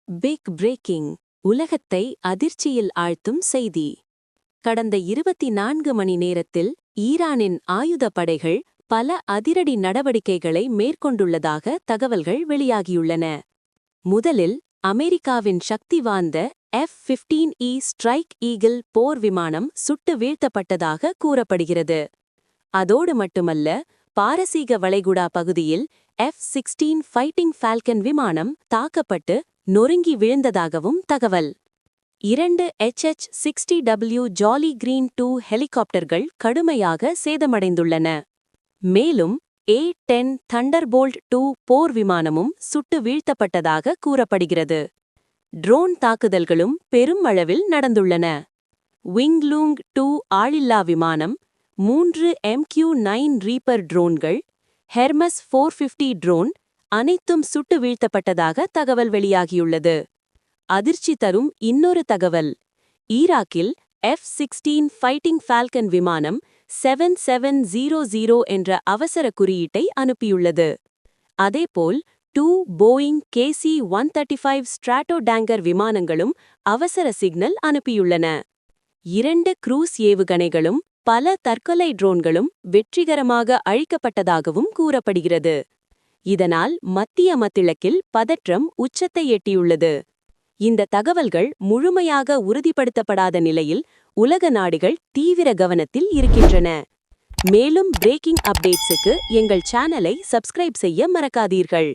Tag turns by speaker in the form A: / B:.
A: Big braking உலகத்தை அதிர்ச்சியில் ஆழ்த்தும் செய்தி. கடந்த 24 மணி நேரத்தில் ஈரானின் ஆயுதப் படைகள் பல அதிரடி நடவடிக்கைகளை மேற்கொண்டுள்ளதாக தகவல்கள் வெளியாகியுள்ளன. முதலில் அமெரிக்காவின் சக்தி வாய்ந்த F-15E ஸ்ட்ரைக் ஈகிள் போர் விமானம் சுட்டு வீழ்த்தப்பட்டதாக கூறப்படுகிறது. அதோடு மட்டுமல்ல, பாரசீக வளைகுடா பகுதியில் F-16 ஃபைட்டிங் ஃபால்கன் விமானம் தாக்கப்பட்டு நொறுங்கி விழுந்ததாகவும் தகவல். 2 HH-60W ஜாலி கிரீன் 2 ஹெலிகாப்டர்கள் கடுமையாக சேதமடைந்துள்ளன. மேலும் A-10 தண்டர்போல்ட் 2 போர் விமானமும் சுட்டு வீழ்த்தப்பட்டதாக கூறப்படுகிறது. ட்ரோன் தாக்குதல்களும் பெரும் அளவில் நடந்துள்ளன. விங்லூங் 2 ஆளில்லா விமானம், 3 MQ-9 ரீப்பர் ட்ரோன்கள், ஹெர்மஸ் 450 ட்ரோன் அனைத்தும் சுட்டு வீழ்த்தப்பட்டதாக தகவல் வெளியாகியுள்ளது. அதிர்ச்சி தரும் இன்னொரு தகவல், ஈராக்கில் F-16 ஃபைட்டிங் ஃபால்கன் விமானம் 7700 என்ற அவசர குறியீட்டை அனுப்பியுள்ளது. அதேபோல் 2 போயிங் KC-135 ஸ்ட்ராட்டோடாங்கர் விமானங்களும் அவசர சிக்னல் அனுப்பியுள்ளன. 2 க்ரூஸ் ஏவுகணைகளும் பல தற்கொலை ட்ரோன்களும் வெற்றிகரமாக அழிக்கப்பட்டதாகவும் கூறப்படுகிறது. இதனால் மத்திய மத்திலக்கில் பதற்றம் உச்சத்தை எட்டியுள்ளது. இந்த தகவல்கள் முழுமையாக உறுதிப்படுத்தப்படாத நிலையில் உலக நாடுகள் தீவிர கவனத்தில் இருக்கின்றன. மேலும் பிரேக்கிங் அப்டேட்ஸுக்கு எங்கள் சேனலை சப்ஸ்கிரைப் செய்ய மறக்காதீர்கள்.